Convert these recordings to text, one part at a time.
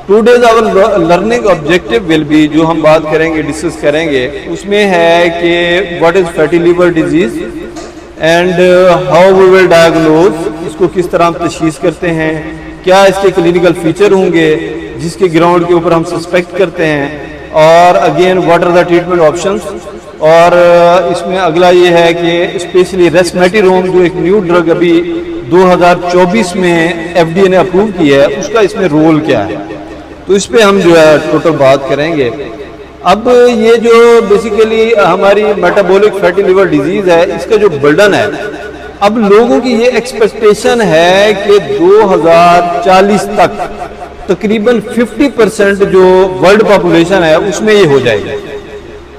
Today's our learning objective will be, जो हम बात करेंगे डिस्कस करेंगे उसमें है कि what is fatty liver disease and how we will diagnose, इसको किस तरह हम तशखीस करते हैं, क्या इसके क्लिनिकल फीचर होंगे जिसके ग्राउंड के ऊपर हम सस्पेक्ट करते हैं, और again what are the treatment options. और इसमें अगला ये है कि स्पेशली रेस्मेटिरोम जो एक न्यू ड्रग अभी 2024 में FDA ने अप्रूव किया है, उसका इसमें रोल क्या है, तो इस पर हम जो है टोटल बात करेंगे। अब ये जो बेसिकली हमारी मेटाबॉलिक फैटी लिवर डिजीज़ है, इसका जो बर्डन है, अब लोगों की ये एक्सपेक्टेशन है कि 2040 तक तकरीबन 50% जो वर्ल्ड पॉपुलेशन है उसमें ये हो जाएगी।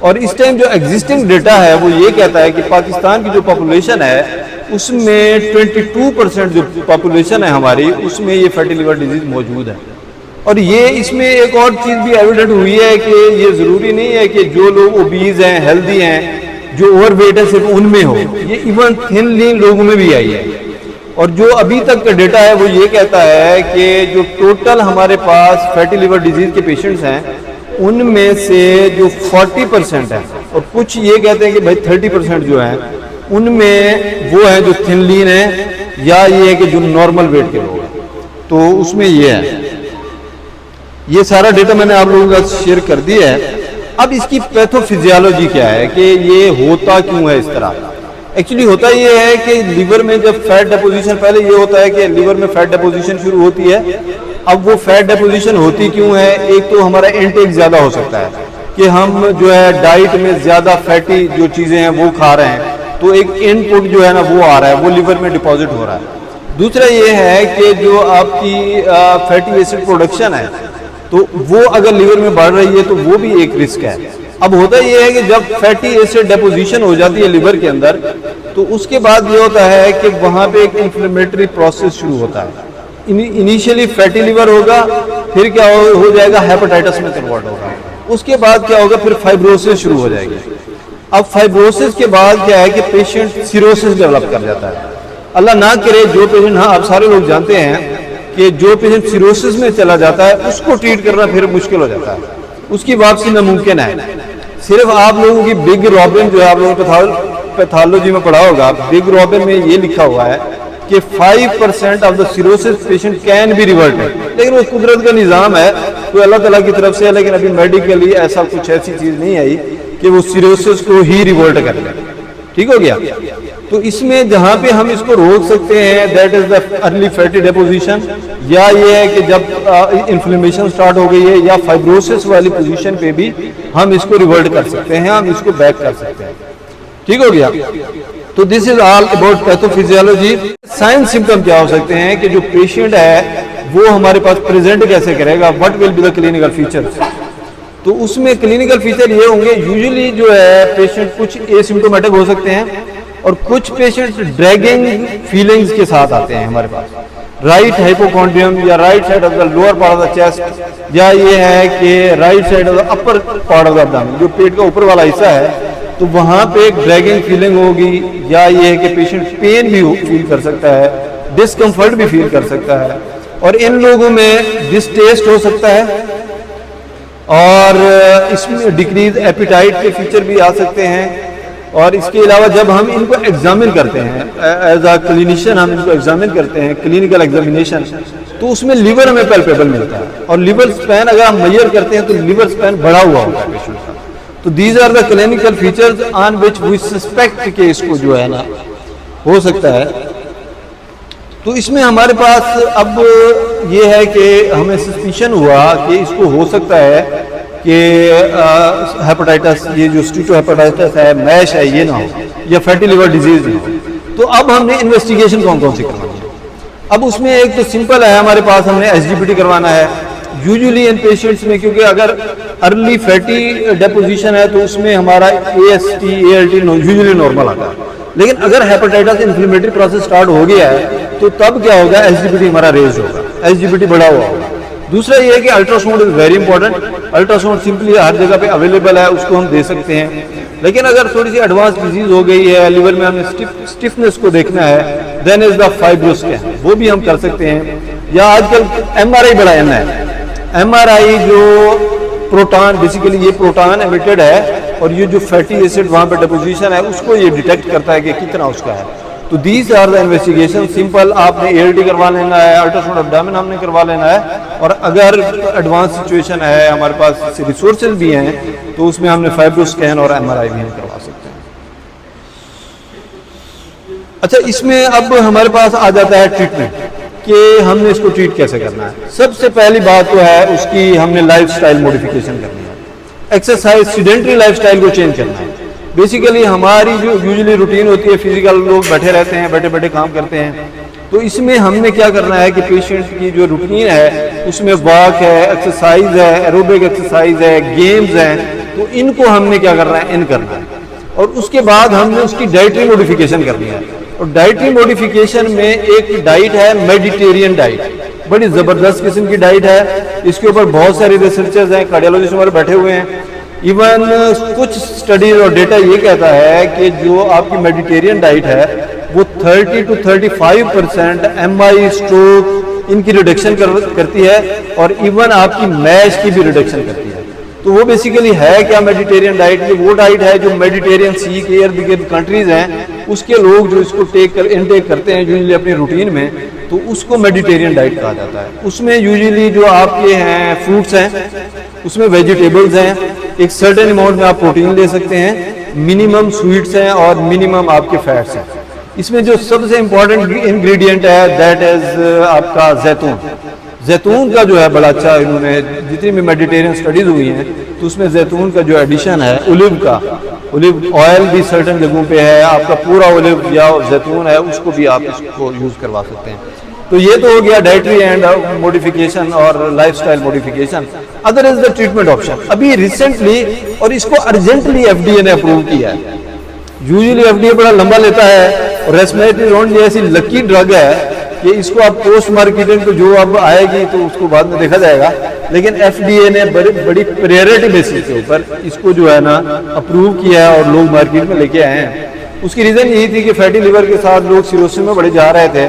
और इस टाइम जो एग्जिस्टिंग डेटा है वो ये कहता है कि पाकिस्तान की जो पॉपुलेशन है उसमें 22% जो पॉपुलेशन है हमारी, उसमें ये फैटी लिवर डिजीज़ मौजूद है। और ये इसमें एक और चीज़ भी एविडेंट हुई है कि ये ज़रूरी नहीं है कि जो लोग ओबीज हैं, हेल्दी हैं, जो ओवरवेट है सिर्फ उनमें हो, ये इवन थिन लीन लोगों में भी आई है। और जो अभी तक का डेटा है वो ये कहता है कि जो टोटल हमारे पास फैटी लिवर डिजीज़ के पेशेंट्स हैं उनमें से जो 40% है, और कुछ ये कहते हैं कि भाई 30% जो है उनमें वो है जो थिन लीन है, या ये है कि जो नॉर्मल वेट के लोग हैं, तो उसमें ये है। ये सारा डेटा मैंने आप लोगों का शेयर कर दिया है। अब इसकी पैथोफिजियोलॉजी क्या है कि ये होता क्यों है इस तरह। एक्चुअली होता ये है कि लीवर में जब फैट डिपोजिशन, पहले ये होता है कि लीवर में फैट डिपोजिशन शुरू होती है। अब वो फैट डिपोजिशन होती क्यों है, एक तो हमारा इनटेक ज़्यादा हो सकता है कि हम जो है डाइट में ज़्यादा फैटी जो चीज़ें हैं वो खा रहे हैं, तो एक इनपुट जो है ना वो आ रहा है, वो लीवर में डिपॉजिट हो रहा है। दूसरा ये है कि जो आपकी फैटी एसिड प्रोडक्शन है तो वो अगर लीवर में बढ़ रही है तो वो भी एक रिस्क है। अब होता ये है कि जब फैटी एसिड डिपोजिशन हो जाती है लिवर के अंदर, तो उसके बाद ये होता है कि वहाँ पे एक इन्फ्लेमेटरी प्रोसेस शुरू होता है। इनिशियली फैटी लिवर होगा, फिर क्या हो जाएगा, हेपेटाइटिस में कन्वर्ट होगा। उसके बाद क्या होगा, फिर फाइब्रोसिस शुरू हो जाएगी। अब फाइब्रोसिस के बाद क्या है कि पेशेंट सिरोसिस डेवलप कर जाता है। अल्लाह ना करे जो पेशेंट, हाँ आप सारे लोग जानते हैं कि जो पेशेंट सिरोसिस में चला जाता है उसको ट्रीट करना फिर मुश्किल हो जाता है, उसकी वापसी नामुमकिन है। सिर्फ आप लोगों की बिग रॉबिन जो है, आप लोगों ने पैथोलॉजी में पढ़ा होगा, बिग रॉबिन में ये लिखा हुआ है कि 5% of the cirrhosis patient can be reverted, लेकिन वो कुदरत का निज़ाम है, तो अल्लाह ताला की तरफ से है। लेकिन अभी मेडिकली ऐसा कुछ ऐसी चीज़ नहीं आई कि वो सिरोसिस को ही रिवर्ट कर ले। ठीक हो गया। तो इसमें जहाँ पे हम इसको रोक सकते हैं that is the early fatty deposition, या ये है कि जब इन्फ्लेमेशन स्टार्ट हो गई है, या फाइब्रोसिस वाली पोजीशन पे भी हम इसको रिवर्ट कर सकते हैं, हम इसको बैक कर सकते हैं। ठीक हो गया। तो this is all about pathophysiology. Sign symptom क्या हो सकते हैं कि जो पेशेंट है वो हमारे पास प्रेजेंट कैसे करेगा, what will be the clinical features. तो उसमें क्लिनिकल फीचर ये होंगे, यूजुअली जो है पेशेंट कुछ एसिम्टोमेटिक हो सकते हैं और कुछ पेशेंट ड्रैगिंग फीलिंग्स के साथ आते हैं हमारे पास। राइट हाइपोकॉन्ड्रियम या right side of the lower part of the chest, या ये है कि right side of the upper part of the abdomen, जो पेट का ऊपर वाला हिस्सा है, तो वहाँ पे एक ड्रैगिंग फीलिंग होगी, या ये है कि पेशेंट पेन भी फील कर सकता है, डिस्कम्फर्ट भी फील कर सकता है, और इन लोगों में डिस्टेस्ट हो सकता है, और इसमें डिक्रीज एपिटाइट के फीचर भी आ सकते हैं। और इसके अलावा जब हम इनको एग्जामिन करते हैं एज अ क्लिनिशियन, हम इनको एग्जामिन करते हैं क्लिनिकल एग्जामिनेशन, तो उसमें लिवर हमें पैल्पेबल मिलता है, और लिवर स्पैन अगर हम मेजर करते हैं तो लिवर स्पैन बढ़ा हुआ होता है पेशेंट का। तो these are the clinical features on which we suspect के इसको जो है ना हो सकता है। तो इसमें हमारे पास अब ये है कि हमें सस्पिशन हुआ कि इसको हो सकता है कि हेपेटाइटिस, ये जो स्टीटोहेपेटाइटिस है, मैश है, ये ना हो, या फैटी लिवर डिजीज ना हो। तो अब हमने इन्वेस्टिगेशन कौन कौन सी करवानी है। अब उसमें एक तो सिंपल है, हमारे पास हमने एसजीपीटी करवाना है यूजुअली इन पेशेंट्स में, क्योंकि अगर अर्ली फैटी डिपोजिशन है तो उसमें हमारा AST ALT यूजुअली नॉर्मल आता है। लेकिन अगर हेपेटाइटिस इन्फ्लेमेटरी प्रोसेस स्टार्ट हो गया है तो तब क्या होगा, एसजीपीटी हमारा रेज होगा, एसजीपीटी बढ़ा हुआ होगा। दूसरा ये है कि ultrasound is very important. Ultrasound simply हर जगह पे अवेलेबल है, उसको हम दे सकते हैं। लेकिन अगर थोड़ी सी एडवांस डिजीज हो गई है, लिवर में हमें स्टिफनेस को देखना है, then is the fibro scan, वो भी हम कर सकते हैं। या आजकल MRI बड़ा है, MRI जो प्रोटॉन, बेसिकली ये प्रोटॉन एमिटेड है और ये जो फैटी एसिड वहाँ पे डिपोजिशन है उसको ये डिटेक्ट करता है कि कितना उसका है। तो these are the investigation. Simple आपने ALT करवा लेना है, अल्ट्रासाउंड एब्डोमेन हमने करवा लेना है, और अगर एडवांस सिचुएशन है, हमारे पास रिसोर्सेज भी हैं, तो उसमें हमने फाइब्रो स्कैन और MRI भी हम करवा सकते हैं। अच्छा, इसमें अब हमारे पास आ जाता है ट्रीटमेंट कि हमने इसको ट्रीट कैसे करना है। सबसे पहली बात तो है उसकी हमने लाइफस्टाइल मॉडिफिकेशन करनी है, एक्सरसाइज, सीडेंटरी लाइफस्टाइल को चेंज करना है। बेसिकली हमारी जो यूजुअली रूटीन होती है, फिजिकल लोग बैठे रहते हैं, बैठे बैठे काम करते हैं, तो इसमें हमने क्या करना है कि पेशेंट की जो रूटीन है उसमें वॉक है, एक्सरसाइज है, एरोबिक एक्सरसाइज है, गेम्स हैं, तो इनको हमने क्या करना है, इन करना है। और उसके बाद हमने उसकी डाइटरी मॉडिफिकेशन करनी है। और डाइटरी मॉडिफिकेशन में एक डाइट है मेडिटेरियन डाइट, बड़ी ज़बरदस्त किस्म की डाइट है। इसके ऊपर बहुत सारे रिसर्चर्स हैं, कार्डियोलॉजिस्ट हमारे बैठे हुए हैं। इवन कुछ स्टडीज और डेटा ये कहता है कि जो आपकी मेडिटेरियन डाइट है वो 30 to 35% MI, स्ट्रोक इनकी रिडक्शन करती है, और इवन आपकी मैश की भी रिडक्शन करती है। तो वो बेसिकली है क्या मेडिटेरियन डाइट? ये वो डाइट है जो मेडिटेरियन सी के इर्द गिर्द कंट्रीज हैं उसके लोग जो इसको इनटेक करते हैं यूजुअली अपनी रूटीन में, तो उसको मेडिटेरियन डाइट कहा जाता है। उसमें यूजुअली जो आपके हैं फ्रूट्स हैं, उसमें वेजिटेबल्स हैं, एक सर्टेन अमाउंट में आप प्रोटीन ले सकते हैं, मिनिमम स्वीट्स हैं और मिनिमम आपके फैट्स हैं। इसमें जो सबसे इंपॉर्टेंट इंग्रेडिएंट है दैट इज आपका जैतून। जैतून का जो है बड़ा अच्छा, इन्होंने जितनी भी मेडिटेरियन स्टडीज हुई हैं तो उसमें जैतून का जो एडिशन है, ओलिव ऑयल भी सर्टेन जगहों पे है, आपका पूरा ओलिव या जैतून है उसको भी आप इसको यूज़ करवा सकते हैं। तो ये तो हो गया डाइटरी एंड मॉडिफिकेशन और lifestyle modification. Other is the treatment option. अभी रिसेंटली और इसको अर्जेंटली FDA ने अप्रूव किया है। यूजुअली FDA बड़ा लंबा लेता है, और रेस्पिरेटरी ये ऐसी लकी ड्रग है कि इसको आप पोस्ट मार्केटिंग को जो अब आएगी तो उसको बाद में देखा जाएगा, लेकिन FDA ने बड़ी प्रायोरिटी बेसिस के ऊपर इसको जो है ना अप्रूव किया है और लोग मार्केट में लेके आए हैं। उसकी रीज़न यही थी कि फैटी लिवर के साथ लोग सिरोसिस में बड़े जा रहे थे,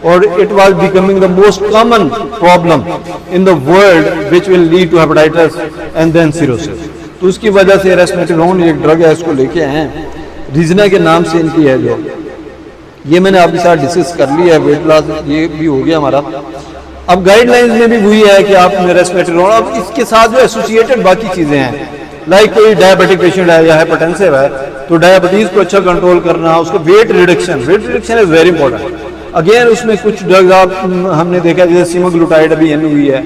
और it was becoming the most common problem in the world which will lead to hepatitis and then cirrhosis. तो उसकी वजह से रेस्पिरेटरी एक ड्रग है, इसको लेके आए हैं, रीजना के नाम से इनकी है। जो ये मैंने आपके साथ डिस्कस कर लिया है, वेट लॉस ये भी हो गया हमारा। अब गाइडलाइंस में भी वही है कि आप रेस्पिरेटरी, अब इसके साथ जो एसोसिएटेड बाकी चीज़ें हैं, लाइक कोई डायबिटिक पेशेंट है या हाइपरटेंसिव है तो डायबिटीज़ को अच्छा कंट्रोल करना, उसको weight reduction is very important. Again उसमें कुछ ड्रग्स आप हमने देखा जैसे सीमाग्लूटाइड अभी एन हुई है,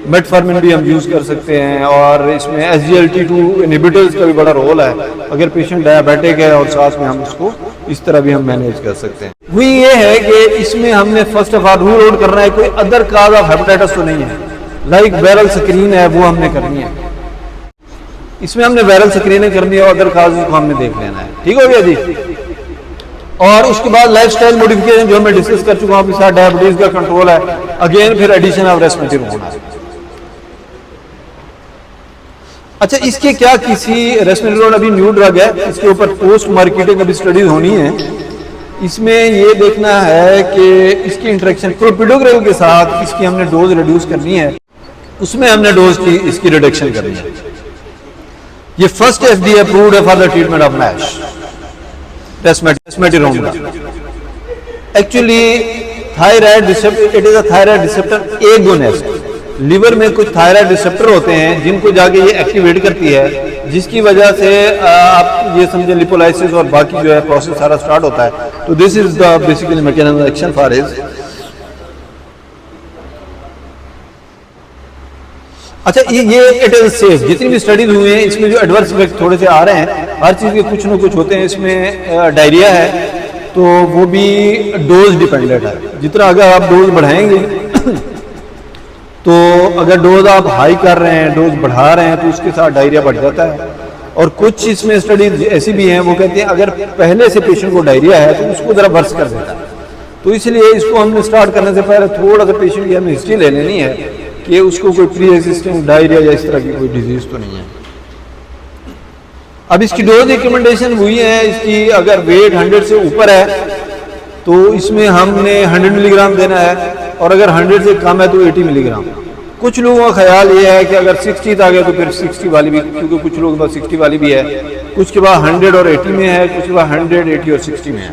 मेटफॉर्मिन भी हम यूज़ कर सकते हैं, और इसमें SGLT2 इनहिबिटर्स का भी बड़ा रोल है। अगर पेशेंट डायबिटिक है और साथ में हम उसको इस तरह भी हम मैनेज कर सकते हैं। वही ये है कि इसमें हमने first of all rule out करना है कोई अदर काज ऑफ हेपेटाइटिस तो नहीं है, लाइक वायरल स्क्रीन है वो हमने करनी है। इसमें हमने वायरल स्क्रीनिंग करनी है और अदर काज को हमने देख लेना है। ठीक हो गया जी। और उसके बाद लाइफस्टाइल मॉडिफिकेशन जो मैं डिस्कस कर चुका हूँ आपके साथ, डायबिटीज का कंट्रोल है, अगेन फिर एडिशन ऑफ रेस्पिरेटरी होना है। अच्छा, इसके क्या किसी रेस्पिरेटरी अभी न्यू ड्रग है, इसके ऊपर पोस्ट मार्केटिंग अभी स्टडीज होनी है। इसमें ये देखना है कि इसकी इंटरेक्शन क्लोपिडोग्रेल के साथ इसकी हमने डोज रिड्यूस करनी है, उसमें हमने डोज की इसकी रिडक्शन करनी है। ये फर्स्ट FDA अप्रूव्ड है for the treatment of MASH respiratory का। Actually thyroid receptor, it is a thyroid receptor agonist. Liver में कुछ थायराइड रिसेप्टर होते हैं जिनको जाके ये एक्टिवेट करती है, जिसकी वजह से आप ये समझे लिपोलाइसिस और बाकी जो है प्रोसेस सारा स्टार्ट होता है। तो this is the basically mechanism action for is. अच्छा, ये इट इज सेफ। जितनी भी स्टडीज हुई हैं इसमें जो एडवर्स इफेक्ट थोड़े से आ रहे हैं, हर चीज़ के कुछ ना कुछ होते हैं। इसमें डायरिया है तो वो भी डोज डिपेंडेंट है। जितना अगर आप डोज बढ़ाएंगे तो अगर डोज आप हाई कर रहे हैं, डोज बढ़ा रहे हैं, तो उसके साथ डायरिया बढ़ जाता है। और कुछ इसमें स्टडीज ऐसी भी हैं वो कहते हैं अगर पहले से पेशेंट को डायरिया है तो उसको ज़रा वर्स कर देता है। तो इसलिए इसको हमने स्टार्ट करने से पहले थोड़ा सा पेशेंट की हमें हिस्ट्री ले लेनी है कि उसको कोई प्री एग्जिस्टिंग डायरिया या इस तरह की कोई डिजीज तो नहीं है। अब इसकी डोज रिकमेंडेशन हुई है, इसकी अगर वेट 100 से ऊपर है तो इसमें हमने 100 मिलीग्राम देना है, और अगर 100 से कम है तो 80 मिलीग्राम। कुछ लोगों का ख्याल ये है कि अगर 60 आ गया तो फिर 60 वाली भी, क्योंकि कुछ लोगों के पास 60 वाली भी है, कुछ के पास 100 और 80 में है, कुछ के पास 100, 80 और 60 में है।